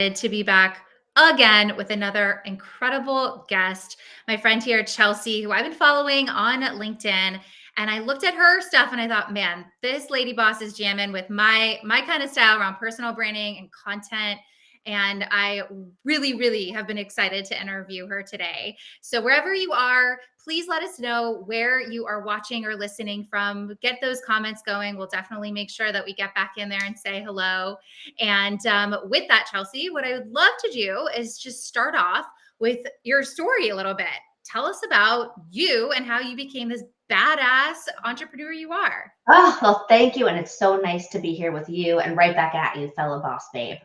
To be back again with another incredible guest. My friend here, Chelsea, who I've been following on LinkedIn. And I looked at her stuff and I thought, man, this lady boss is jamming with my kind of style around personal branding and content. And I really, really have been excited to interview her today. So wherever you are, please let us know where you are watching or listening from. Get those comments going. We'll definitely make sure that we get back in there and say hello. And with that, Chelsea, what I would love to do is just start off with your story a little bit. Tell us about you and how you became this badass entrepreneur you are. Oh, well, thank you. And it's so nice to be here with you and right back at you, fellow boss babe.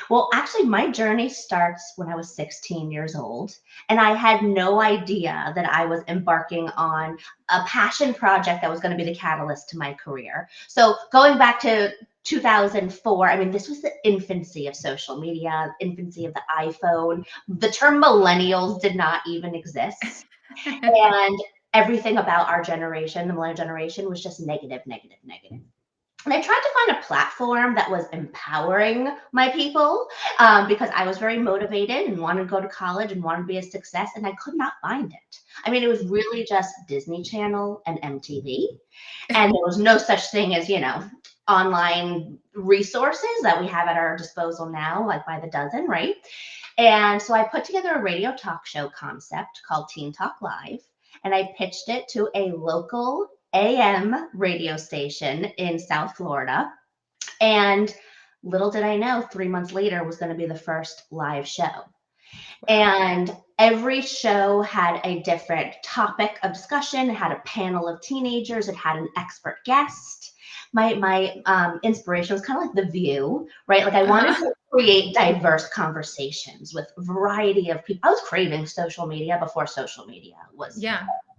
Well, actually, my journey starts when I was 16 years old, and I had no idea that I was embarking on a passion project that was going to be the catalyst to my career. So going back to 2004, I mean, this was the infancy of social media, infancy of the iPhone. The term millennials did not even exist. And everything about our generation, the millennial generation, was just negative, negative, negative. And I tried to find a platform that was empowering my people because I was very motivated and wanted to go to college and wanted to be a success, and I could not find it. I mean, it was really just Disney Channel and MTV, and there was no such thing as, online resources that we have at our disposal now, like by the dozen, right? And so I put together a radio talk show concept called Teen Talk Live, and I pitched it to a local AM radio station in South Florida. And little did I know, 3 months later was going to be the first live show. And every show had a different topic of discussion. It had a panel of teenagers. It had an expert guest. My inspiration was kind of like The View, right? Like I wanted to create diverse conversations with a variety of people. I was craving social media before social media was,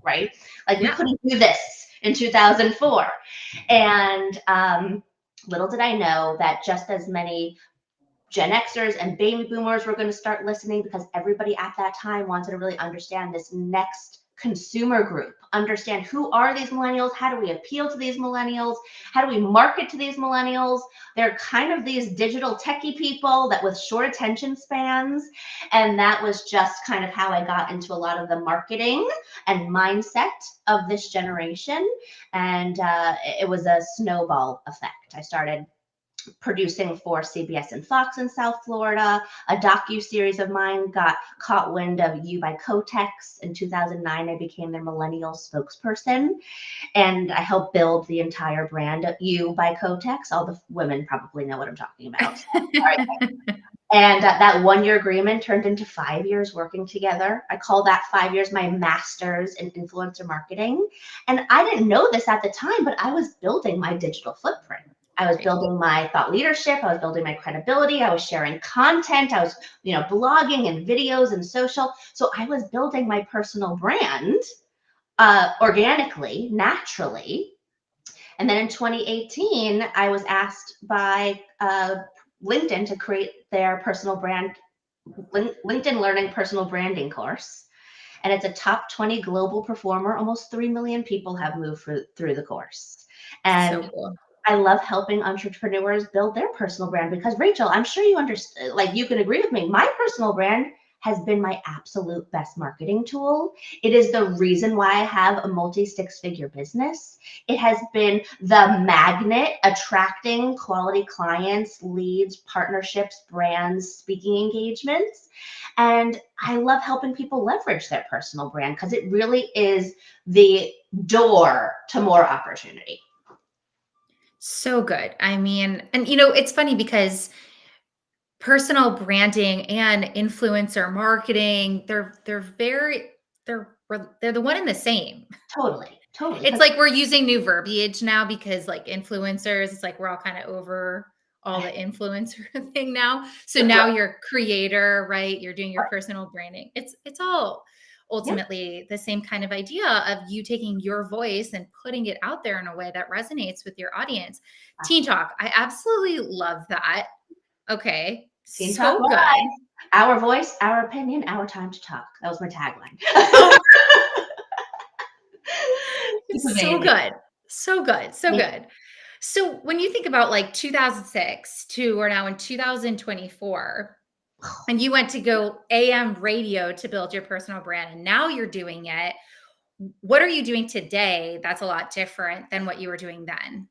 right? Like we couldn't do this in 2004. And little did I know that just as many Gen Xers and baby boomers were going to start listening, because everybody at that time wanted to really understand this next consumer group, understand who are these millennials, how do we appeal to these millennials, how do we market to these millennials. They're kind of these digital techie people that with short attention spans, and that was just kind of how I got into a lot of the marketing and mindset of this generation. And it was a snowball effect. I started producing for CBS and Fox in South Florida. A docu-series of mine got caught wind of You by Kotex. In 2009, I became their millennial spokesperson, and I helped build the entire brand of You by Kotex. All the women probably know what I'm talking about. And that 1-year agreement turned into 5 years working together. I call that 5 years my master's in influencer marketing. And I didn't know this at the time, but I was building my digital footprint. I was building my thought leadership. I was building my credibility. I was sharing content. I was, blogging and videos and social. So I was building my personal brand organically, naturally. And then in 2018, I was asked by LinkedIn to create their personal brand, LinkedIn Learning Personal Branding course. And it's a top 20 global performer. Almost 3 million people have moved through the course. And so cool. I love helping entrepreneurs build their personal brand because, Rachel, I'm sure you understand, like you can agree with me. My personal brand has been my absolute best marketing tool. It is the reason why I have a multi-six-figure business. It has been the magnet attracting quality clients, leads, partnerships, brands, speaking engagements. And I love helping people leverage their personal brand because it really is the door to more opportunity. So good. I mean, and it's funny because personal branding and influencer marketing, they're the one and the same. Totally. It's like we're using new verbiage now because like influencers, it's like we're all kind of over all the influencer thing now. So now you're a creator, right? You're doing your personal branding. It's all ultimately the same kind of idea of you taking your voice and putting it out there in a way that resonates with your audience. Teen Talk, I absolutely love that. Okay. Teen Talk Live. Our voice, our opinion, our time to talk. That was my tagline. So good. So good. So good. So when you think about like 2006 to we're now in 2024, and you went to go AM radio to build your personal brand, and now you're doing it. What are you doing today that's a lot different than what you were doing then?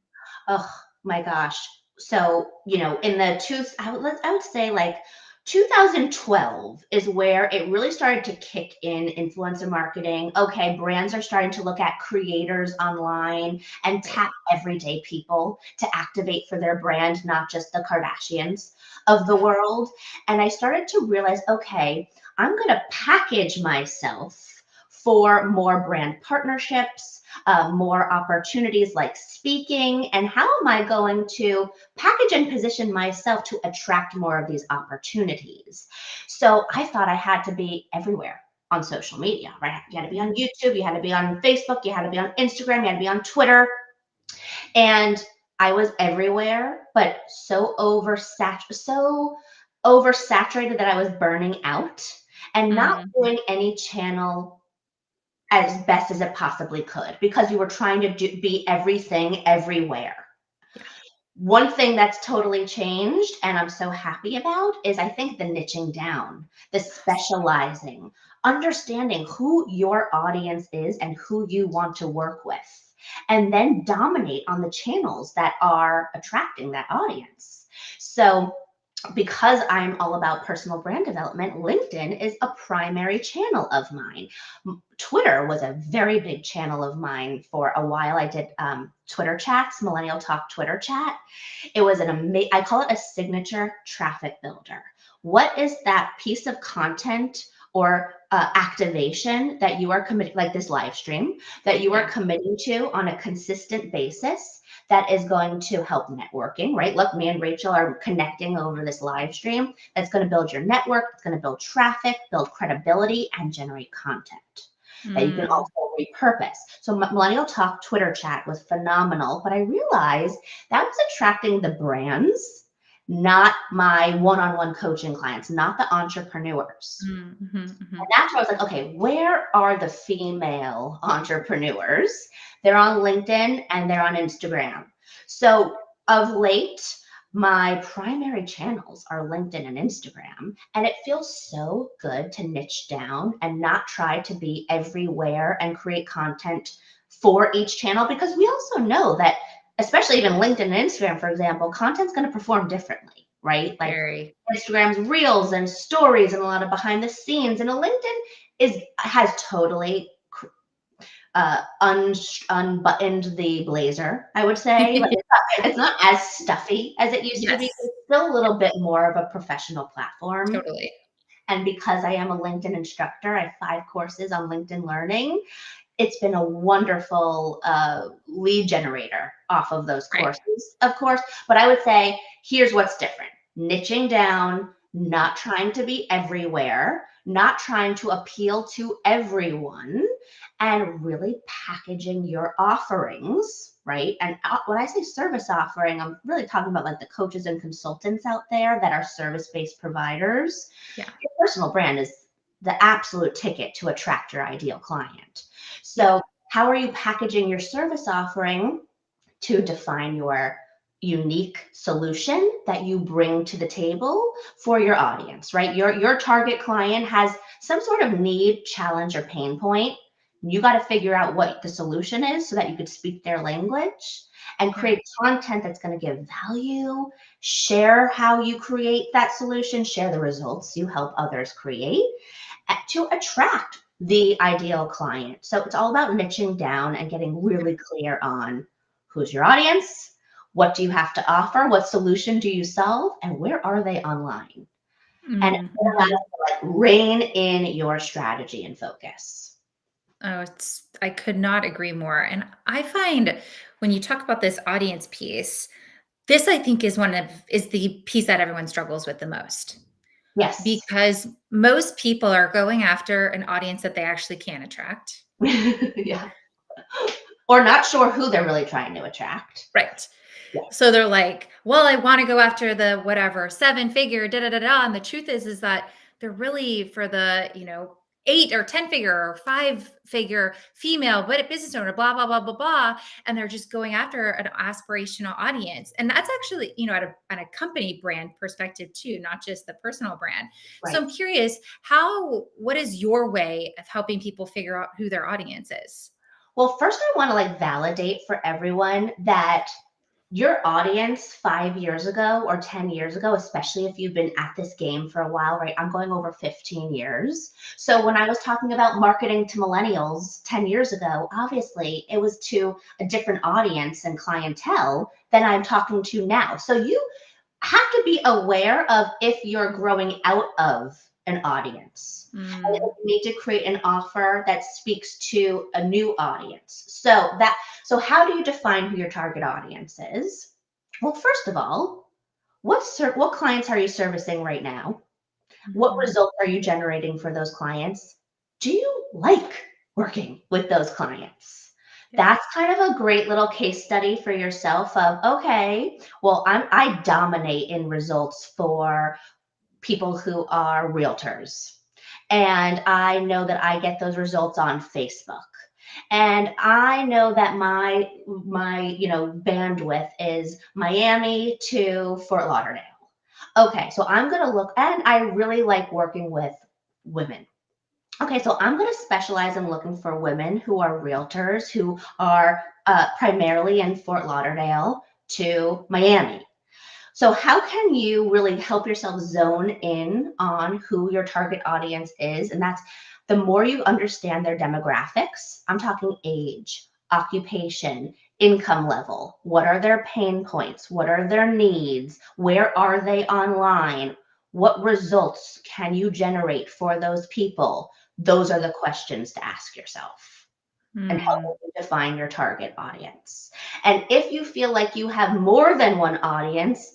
Oh my gosh. So, in the I would say like 2012 is where it really started to kick in influencer marketing. Okay, brands are starting to look at creators online and Right. tap everyday people to activate for their brand, not just the Kardashians of the Yeah. world. And I started to realize, okay, I'm going to package myself for more brand partnerships, more opportunities like speaking, and how am I going to package and position myself to attract more of these opportunities? So I thought I had to be everywhere on social media, right? You had to be on Mhm. YouTube, you had to be on Facebook, you had to be on Instagram, you had to be on Twitter, and I was everywhere, but so oversaturated that I was burning out and not Mhm. doing any channel as best as it possibly could because you were trying to be everything everywhere. Yeah. One thing that's totally changed and I'm so happy about is I think the niching down, the specializing, understanding who your audience is and who you want to work with, and then dominate on the channels that are attracting that audience. So because I'm all about personal brand development, LinkedIn is a primary channel of mine. Twitter was a very big channel of mine for a while. I did Twitter chats, Millennial Talk Twitter chat. It was I call it a signature traffic builder. What is that piece of content or activation that you are committing, like this live stream, that you are Yeah. committing to on a consistent basis that is going to help networking, right? Look, me and Rachel are connecting over this live stream. That's going to build your network, it's going to build traffic, build credibility, and generate content that you can Mm. also repurpose. So Millennial Talk Twitter chat was phenomenal, but I realized that was attracting the brands, not my one-on-one coaching clients, not the entrepreneurs. Mm, mhm, And mhm. that's where I was like, okay, where are the female entrepreneurs? They're on LinkedIn and they're on Instagram. So of late, my primary channels are LinkedIn and Instagram. And it feels so good to niche down and not try to be everywhere and create content for each channel because we also know that, especially even LinkedIn and Instagram, for example, content's going to perform differently, right? Like Very. Instagram's reels and stories and a lot of behind the scenes. And a LinkedIn has totally unbuttoned the blazer, I would say. Like it's not as stuffy as it used to be. Yes. It's still a Yeah, little bit more of a professional platform. totally. And because I am a LinkedIn instructor, I have 5 courses on LinkedIn Learning. It's been a wonderful lead generator off of those Right. courses, of course. But I would say here's what's different: niching down, not trying to be everywhere, not trying to appeal to everyone, and really packaging your offerings, right? And when I say service offering, I'm really talking about like the coaches and consultants out there that are service based providers. Yeah. Your personal brand is the absolute ticket to attract your ideal client. Yeah. So, how are you packaging your service offering to define your unique solution that you bring to the table for your audience, right? Your target client has some sort of need, challenge, or pain point. You got to figure out what the solution is so that you could speak their language and Yeah. create content that's going to give value, share how you create that solution, share the results you help others create to attract the ideal client. So it's all about niching down and getting really clear on who's your audience, what do you have to offer, what solution do you solve, and where are they online? And it Mm, allows mhm. you to like rein in your strategy and focus. Oh, I could not agree more. And I find when you talk about this audience piece, this I think is the piece that everyone struggles with the most Yes. because most people are going after an audience that they actually can attract. Yeah. Or not sure who they're really trying to attract. Right. Yes. So they're like, well, I want to go after the whatever 7 figure, da da da da. And the truth is that they're really for the, 8 or 10 figure or 5 figure female, but a business owner, blah, blah, blah, blah, blah. And they're just going after an aspirational audience. And that's actually, at a company brand perspective too, not just the personal brand. So Right. I'm curious, what is your way of helping people figure out who their audience is? Well, first I want to like validate for everyone that your audience 5 years ago or 10 years ago, especially if you've been at this game for a while, right? I'm going over 15 years. So when I was talking about marketing to millennials 10 years ago, obviously it was to a different audience and clientele than I'm talking to now. So you have to be aware of if you're growing out of an audience. And Mm, you need to create an offer that speaks to a new audience. So how do you define who your target audience is? Well, first of all, what clients are you servicing right now? What mhm. results are you generating for those clients? Do you like working with those clients? Yeah. That's kind of a great little case study for yourself of, okay, well, I dominate in results for people who are realtors. And I know that I get those results on Facebook. And I know that my bandwidth is Miami to Fort Lauderdale. Okay, so I'm going to look, and I really like working with women. Okay, so I'm going to specialize in looking for women who are realtors who are primarily in Fort Lauderdale to Miami. So, how can you really help yourself zone in on who your target audience is? And that's the more you understand their demographics. I'm talking age, occupation, income level. What are their pain points? What are their needs? Where are they online? What results can you generate for those people? Those are the questions to ask yourself and help Mm, you define your target audience. And if you feel like you have more than one audience,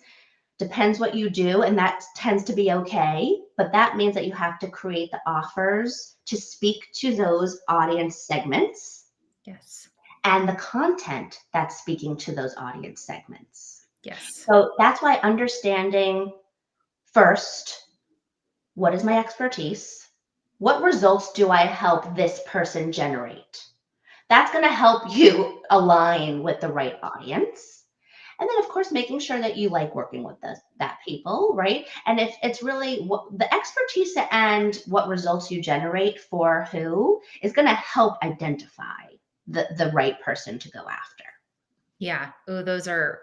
depends what you do, and that tends to be okay. But that means that you have to create the offers to speak to those audience segments yes. and the content that's speaking to those audience segments. Yes. So that's why understanding first, what is my expertise? What results do I help this person generate? That's going to help you align with the right audience. And then, of course, making sure that you like working with that people, right? And if it's really what the expertise and what results you generate for who is going to help identify the right person to go after. Yeah. Oh, those are,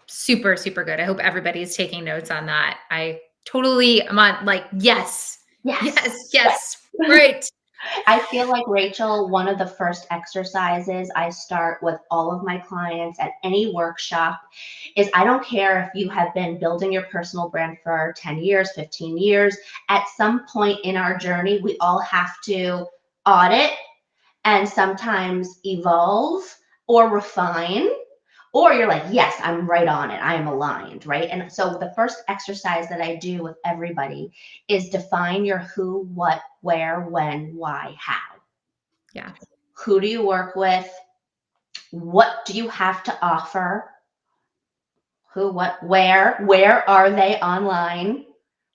super, super good. I hope everybody's taking notes on that. I totally am on like, yes, Yes. yes, yes. Right. I feel like, Rachel, one of the first exercises I start with all of my clients at any workshop is I don't care if you have been building your personal brand for 10 years, 15 years. At some point in our journey, we all have to audit and sometimes evolve or refine, or you're like, yes, I'm right on it. I am aligned, right? And so the first exercise that I do with everybody is define your who, what, where, when, why, how. Yeah. Who do you work with? What do you have to offer? Who, what, where are they online?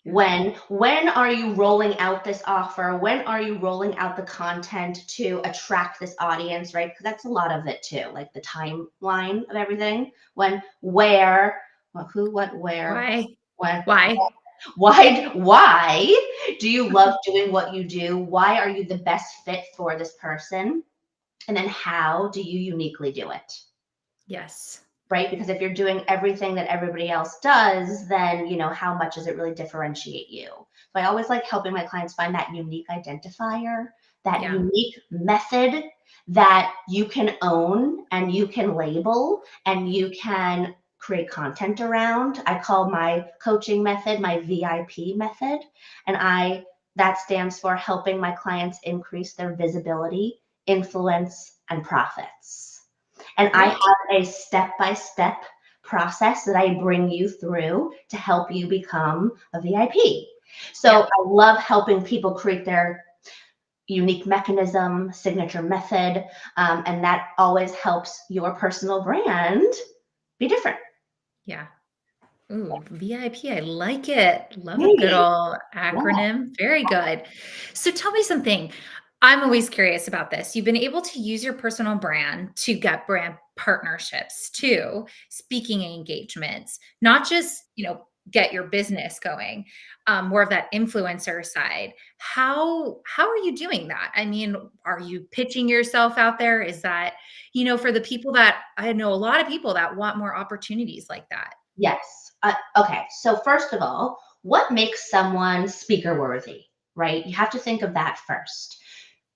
Yeah. When are you rolling out this offer? When are you rolling out the content to attract this audience, right? Because that's a lot of it too, like the timeline of everything. When, where, well, who, what, where, Why? when, Why? why do you love doing what you do? Why are you the best fit for this person? And then how do you uniquely do it? Yes. Right? Because if you're doing everything that everybody else does, then, how much does it really differentiate you? So I always like helping my clients find that unique identifier, that Yeah. unique method that you can own and you can label and you can create content around. I call my coaching method my VIP method. And that stands for helping my clients increase their visibility, influence, and profits. And I Great. have a step by step process that I bring you through to help you become a VIP. So Yeah. I love helping people create their unique mechanism, signature method, and that always helps your personal brand be different. Yeah. Ooh, VIP. I like it. Love a good Hey, old yeah, acronym. Very good. So tell me something. I'm always curious about this. You've been able to use your personal brand to get brand partnerships too, speaking engagements, not just, get your business going, more of that influencer side. How are you doing that? I mean, are you pitching yourself out there? Is that, for the people that I know a lot of people that want more opportunities like that? yes. Okay, so first of all, what makes someone speaker worthy, right? You have to think of that first.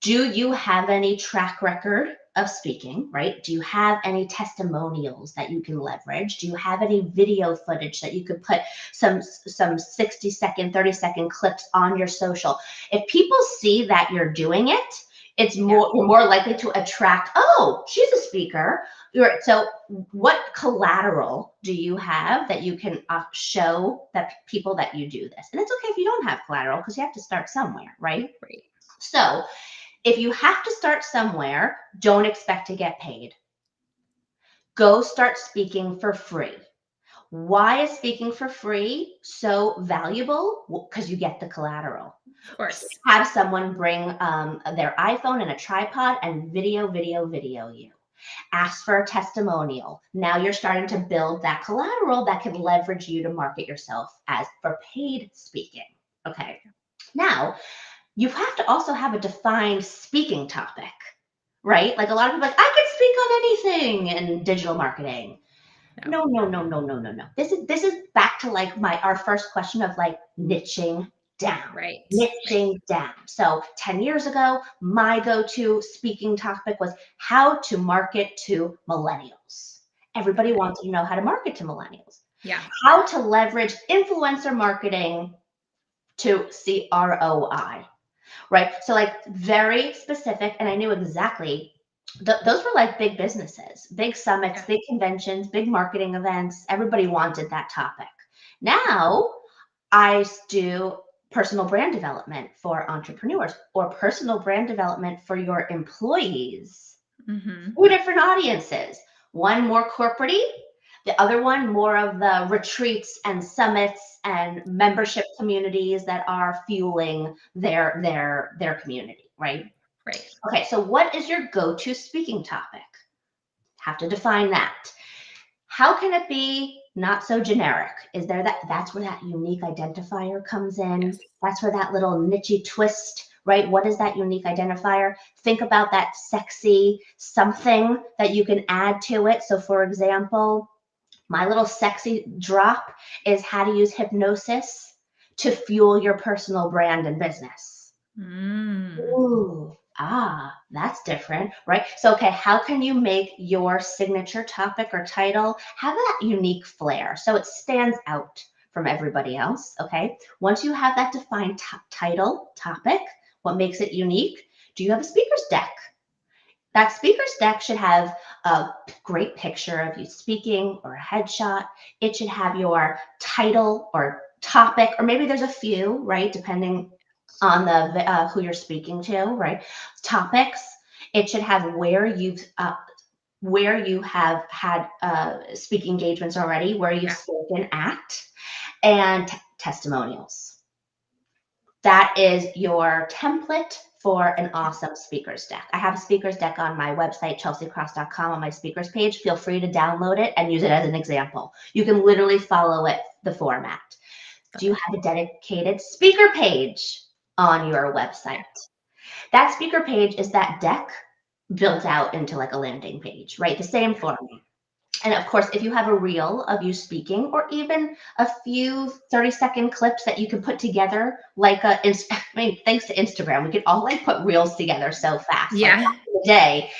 Do you have any track record of speaking, right? Do you have any testimonials that you can leverage? Do you have any video footage that you could put some 60-second, 30-second clips on your social? If people see that you're doing it, Yeah, you're more likely to attract, oh, she's a speaker. So what collateral do you have that you can show that people that you do this? And it's okay if you don't have collateral because you have to start somewhere, right? great. So if you have to start somewhere, don't expect to get paid. Go start speaking for free. Why is speaking for free so valuable? Because you get the collateral. Of course. Have someone bring their iPhone and a tripod and video you. Ask for a testimonial. Now you're starting to build that collateral that can leverage you to market yourself as for paid speaking. Okay. Now, you have to also have a defined speaking topic, right? Like a lot of people are like, I can speak on anything in digital marketing. No. No, no, no, no, no, no, no. This is back to like our first question of like niching down. Right. Right. Niching down. So 10 years ago, my go-to speaking topic was how to market to millennials. Everybody Got it. wants to know how to market to millennials. Yeah. How to leverage influencer marketing to CROI, right? So like very specific, and I knew exactly those were like big businesses, big summits, Yeah. big conventions, big marketing events. Everybody wanted that topic. Now I do personal brand development for entrepreneurs or personal brand development for your employees. Mhm. Two different audiences. One more corporate, the other one more of the retreats and summits and Yeah. membership communities that are fueling their community, right? Right. Okay, so what is your go-to speaking topic? Have to define that. How can it be not so generic? Is there that's where that unique identifier comes in? Yes. That's where that little nichey twist, right? What is that unique identifier? Think about that sexy something that you can add to it. So for example, my little sexy drop is how to use hypnosis to fuel your personal brand and business. Mm. Ooh, that's different, right? So, okay, how can you make your signature topic or title have that unique flair so it stands out from everybody else? Okay, once you have that defined title, topic, what makes it unique? Do you have a speaker's deck? That speaker's deck should have a great picture of you speaking or a headshot. It should have your title or topic, or maybe there's a few, right? Depending on the who you're speaking to, right? Topics. It should have where you have had speaking engagements already, where you've Yeah. spoken at, and testimonials. That is your template for an awesome speaker's deck. I have a speaker's deck on my website, chelseakrost.com, on my speakers page. Feel free to download it and use it as an example. You can literally follow it, the format. Do Love you it. have a dedicated speaker page on your website? Yeah. That speaker page is that deck built out into like a landing page, right? The same Yeah. format. And of course, if you have a reel of you speaking or even a few 30-second clips that you can put together, like I mean, thanks to Instagram, we could all like put reels together so fast. Like Yeah. back in the day,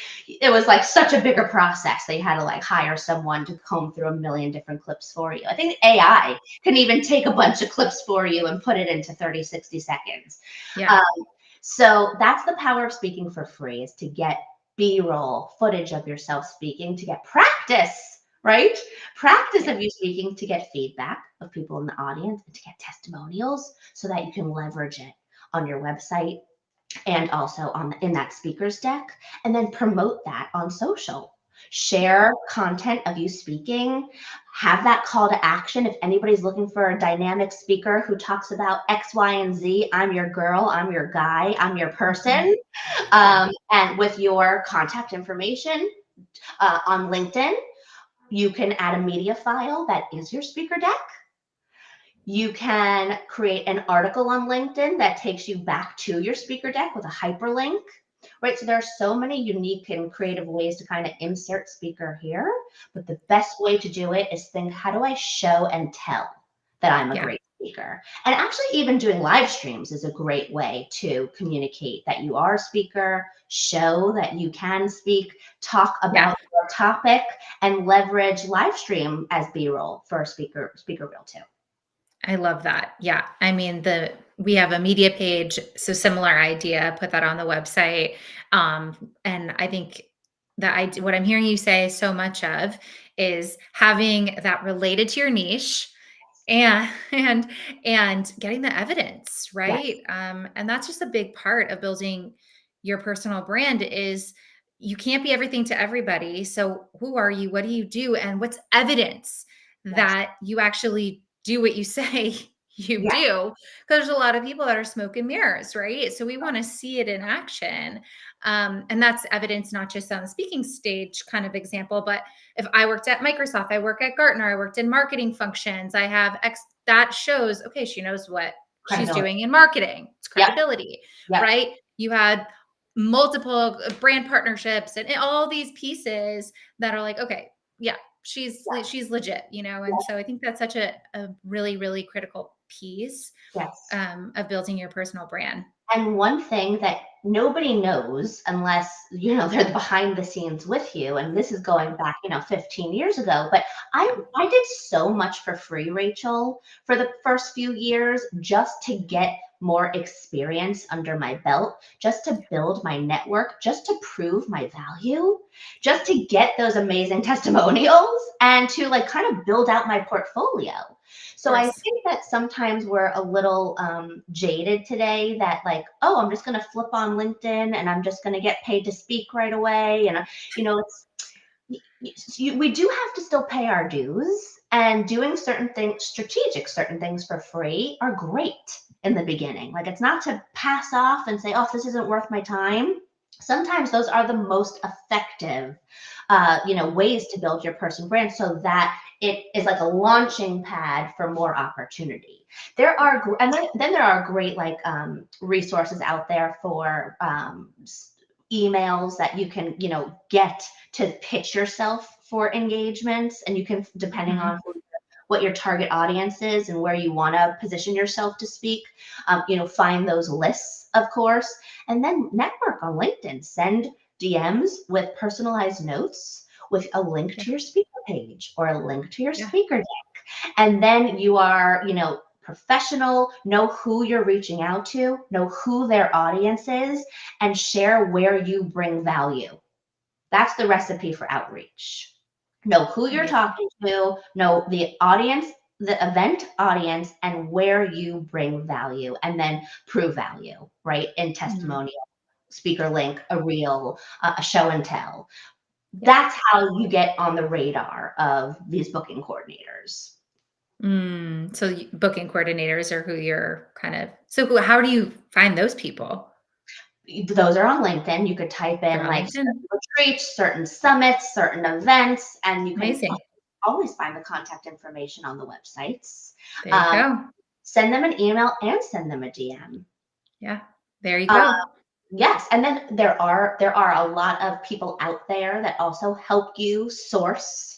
it was like such a bigger process. They had to like hire someone to comb through a million different clips for you. I think AI can even take a bunch of clips for you and put it into 30, 60 seconds. Yeah. Um, so that's the power of speaking for free, is to get B-roll footage of yourself speaking, to get practice, right? Practice Yeah. of you speaking, to get feedback of people in the audience, and to get testimonials so that you can leverage it on your website and also in that speaker's deck, and then promote that on social. Share content of you speaking. Have that call to action. If anybody's looking for a dynamic speaker who talks about X, Y, and Z, I'm your girl, I'm your guy, I'm your Mhm. person. Yeah. And with your contact information on LinkedIn, you can add a media file that is your speaker deck. You can create an article on LinkedIn that takes you back to your speaker deck with a hyperlink, right? So there are so many unique and creative ways to kind of insert speaker here, but the best way to do it is think, how do I show and tell that I'm a Yeah. great speaker? And actually, even doing live streams is a great way to communicate that you are a speaker, show that you can speak, talk Yeah. about your topic, and leverage live stream as B-roll for a speaker reel too. I love that. Yeah. I mean, we have a media page, so similar idea, put that on the website. And I think that what I'm hearing you say so much of is having that related to your niche and and getting the evidence, Yes, right? And that's just a big part of building your personal brand is you can't be everything to everybody. So who are you? What do you do? And what's evidence yes, that you actually do what you say you yes, do? Because there's a lot of people that are smoke and mirrors, right? So we want to see it in action. And that's evidence, not just on the speaking stage kind of example, but if I worked at Microsoft, I work at Gartner, I worked in marketing functions, I have X that shows, okay, she knows what she's credibility. doing in marketing. It's Yep, credibility, yep, right? You had multiple brand partnerships and all these pieces that are like, okay, yeah, she's legit, and yep, so I think that's such a really, really critical piece yes. of building your personal brand. And one thing that nobody knows unless, they're behind the scenes with you, and this is going back, 15 years ago, but I Yeah. I did so much for free, Rachel, for the first few years just to get more experience under my belt, just to build my network, just to prove my value, just to get those amazing testimonials and to like kind of build out my portfolio. Of So I course. think that sometimes we're a little jaded today that like, oh, I'm just going to flip on LinkedIn and I'm just going to get paid to speak right away. And, it's, we do have to still pay our dues, and doing certain things for free are great in the beginning. Like it's not to pass off and say, oh, this isn't worth my time. Sometimes those are the most effective ways to build your personal brand so that it is like a launching pad for more opportunity. There Yeah. are, and then there are great like resources out there for emails that you can, get to pitch yourself for engagements. And you can, depending Mhm. on what your target audience is and where you want to position yourself to speak, find those lists, of course, and then network on LinkedIn. Send DMs with personalized notes with a link Yeah. to your speaker page or a link to your Yeah. speaker deck. And then you are, professional, know who you're reaching out to, know who their audience is, and share where you bring value. That's the recipe for outreach. Know who you're Amazing. talking to, know the audience, the event audience, and where you bring value, and then prove value, right? In Mm. testimonial, speaker link, a reel, a show and tell. Yeah. That's how you get on the radar of these booking coordinators. So booking coordinators are who you're how do you find those people? Those are on LinkedIn. You could type They're in on like LinkedIn. certain retreats, certain summits, certain events, and you can Amazing. always find the contact information on the websites. There you Um, go. Send them an email and send them a DM. Yeah. There you Uh, go. yes, and then there are a lot of people out there that also help you source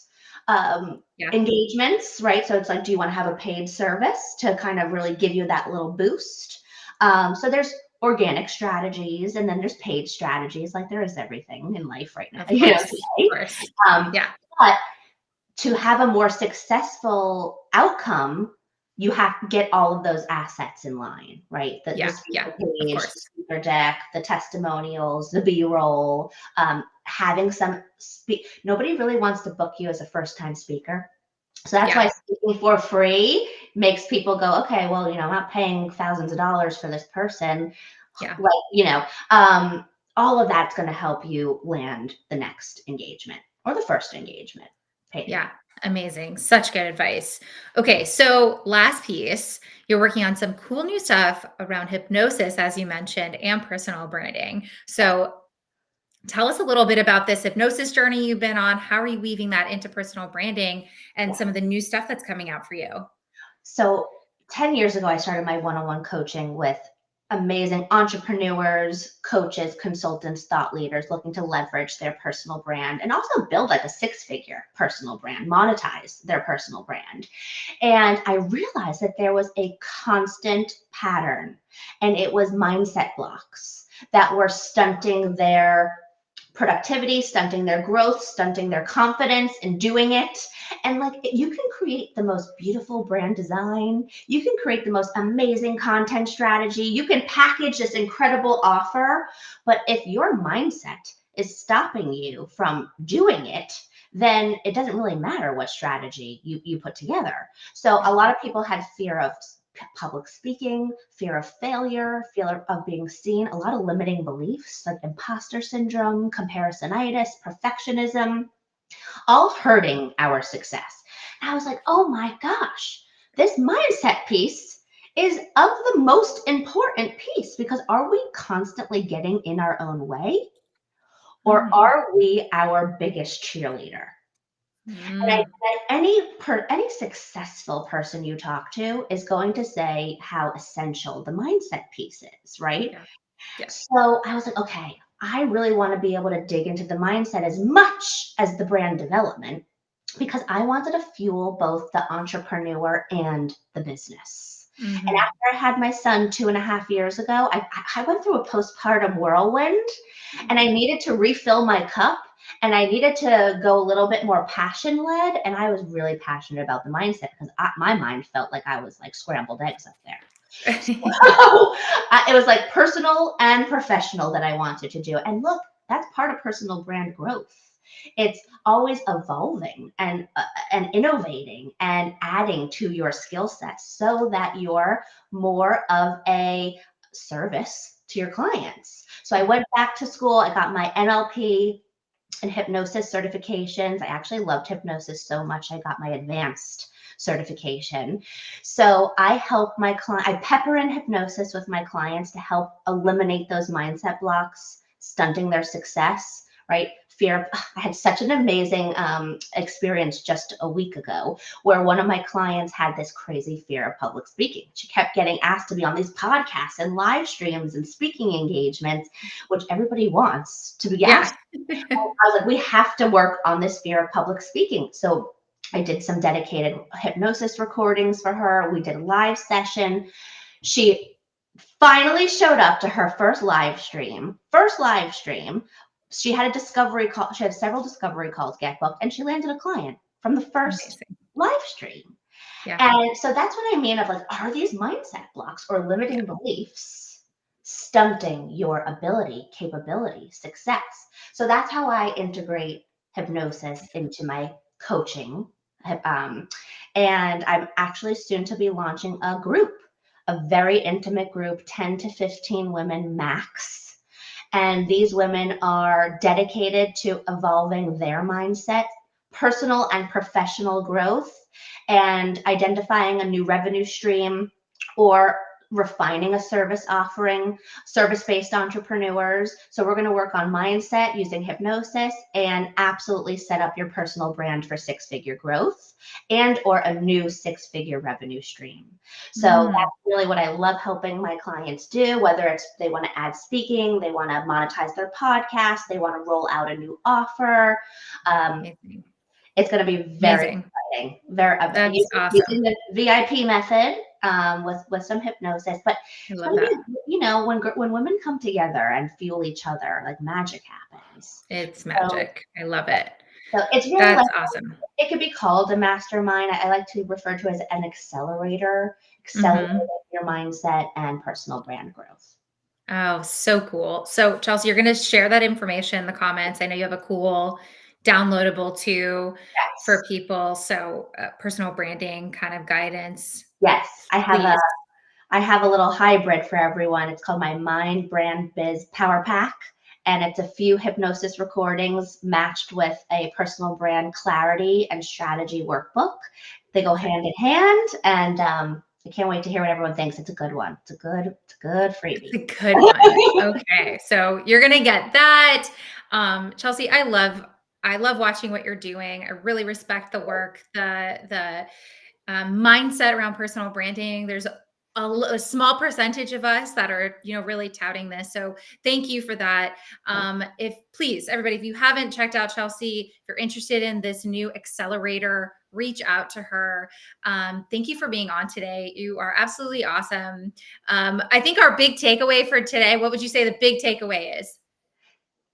Yeah. engagements, right? So it's like, do you want to have a paid service to kind of really give you that little boost? So there's organic strategies, and then there's paid strategies. Like there is everything in life right now, Of course. Of today. course. Um, Yeah. but to have a more successful outcome, you have to get all of those assets in line, right? The Yeah. Yeah. speaker Of page, the course. speaker deck, the testimonials, the B-roll, having nobody really wants to book you as a first-time speaker. So that's why Yeah. speaking for free makes people go, okay, well, I'm not paying thousands of dollars for this person. Yeah. Like, all of that's going to help you land the next engagement or the first engagement. Paid Yeah. engagement. Amazing. Such good advice. Okay. So, last piece, you're working on some cool new stuff around hypnosis, as you mentioned, and personal branding. So, tell us a little bit about this hypnosis journey you've been on. How are you weaving that into personal branding and Yeah. some of the new stuff that's coming out for you? So 10 years ago, I started my one-on-one coaching with amazing entrepreneurs, coaches, consultants, thought leaders looking to leverage their personal brand and also build like a six-figure personal brand, monetize their personal brand. And I realized that there was a constant pattern, and it was mindset blocks that were stunting their productivity, stunting their growth, stunting their confidence in doing it. And like you can create the most beautiful brand design, you can create the most amazing content strategy, you can package this incredible offer, but if your mindset is stopping you from doing it, then it doesn't really matter what strategy you put together. So a Yeah. lot of people had fear of public speaking, fear of failure, fear of being seen, a lot of limiting beliefs like imposter syndrome, comparisonitis, perfectionism, all hurting our success. And I was like, oh my gosh, this mindset piece is of the most important piece because are we constantly getting in our own way or Mhm. are we our biggest cheerleader? And Mm. any successful person you talk to is going to say how essential the mindset piece is, right? Yeah. Yeah. So I was like, okay, I really want to be able to dig into the mindset as much as the brand development because I wanted to fuel both the entrepreneur and the business. And Mhm. after I had my son 2.5 years ago, I went through a postpartum whirlwind and I needed to refill my cup and I needed to go a little bit more passion led. And I was really passionate about the mindset because my mind felt like I was like scrambled eggs up there. So it was like personal and professional that I wanted to do. And look, that's part of personal brand growth. It's always evolving and innovating and adding to your skill set so that you're more of a service to your clients. So I Yeah. went back to school. I got my NLP and hypnosis certifications. I actually loved hypnosis so much, I got my advanced certification. So I help my client, I pepper in hypnosis with my clients to help eliminate those mindset blocks, stunting their success, right? Fear. I had such an amazing experience just a week ago where one of my clients had this crazy fear of public speaking. She kept getting asked to be on these podcasts and live streams and speaking engagements, which everybody wants to be Yeah. asked. I was like, we have to work on this fear of public speaking. So I did some dedicated hypnosis recordings for her. We did a live session. She finally showed up to her first live stream. First live stream. She had a discovery call. She had several discovery calls get booked, and she landed a client from the first Amazing. live stream. Yeah. And so that's what I mean of like, are these mindset blocks or Yeah. limiting beliefs stunting your ability, capability, success? So that's how I integrate hypnosis into my coaching. Um, and I'm actually soon to be launching a group, a very intimate group, 10 to 15 women max. And these women are dedicated to evolving their mindset, personal and professional growth, and identifying a new revenue stream or refining a service offering, service-based entrepreneurs. So we're going to work on mindset using hypnosis and absolutely set up your personal brand for six-figure growth and or a new six-figure revenue stream. So Mm. that's really what I love helping my clients do, whether it's they want to add speaking, they want to monetize their podcast, they want to roll out a new offer. Um, Amazing. it's going to be very Amazing. exciting. Very That's awesome. using the VIP method with some hypnosis, but I it's love going to that. be when women come together and fuel each other, like magic happens. It's So magic. I love it. it's really like That's awesome. it could be called a mastermind. I like to refer to it as an accelerator, accelerating Mhm. your mindset and personal brand growth. Oh, so cool. So, Chelsea, you're going to share that information in the comments. I know you have a cool downloadable too for Yes, people. So, personal branding kind of guidance, yes. please. I have a little hybrid for everyone. It's called my Mind Brand Biz Power Pack. and it's a few hypnosis recordings matched with a personal brand clarity and strategy workbook. They go Okay. hand in hand, and I can't wait to hear what everyone thinks. It's a good one. It's a good It's freebie. a good one. Okay. So you're gonna get that. Chelsea, I love watching what you're doing. I really respect the work, the mindset around personal branding. There's a small percentage of us that are, really touting this. So thank you for that. If please, everybody, if you haven't checked out Chelsea, if you're interested in this new accelerator, reach out to her. Thank you for being on today. You are absolutely awesome. I think our big takeaway for today, what would you say the big takeaway is?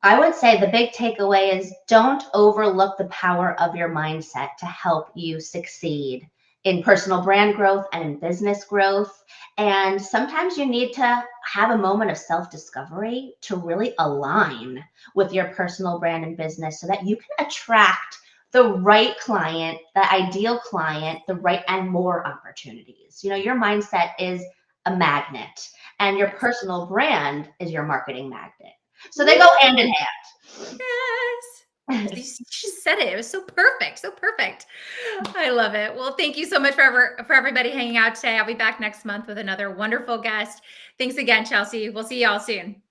I would say the big takeaway is don't overlook the power of your mindset to help you succeed in personal brand growth and in business growth. And sometimes you need to have a moment of self discovery to really align with your personal brand and business so that you can attract the right client, the ideal client, the right and more opportunities. Your mindset is a magnet and your Yes. personal brand is your marketing magnet. So they go hand in Woo! hand. Yes. She said it. It was so perfect. So perfect. I love it. Well, thank you so much for everybody hanging out today. I'll be back next month with another wonderful guest. Thanks again, Chelsea. We'll see y'all soon.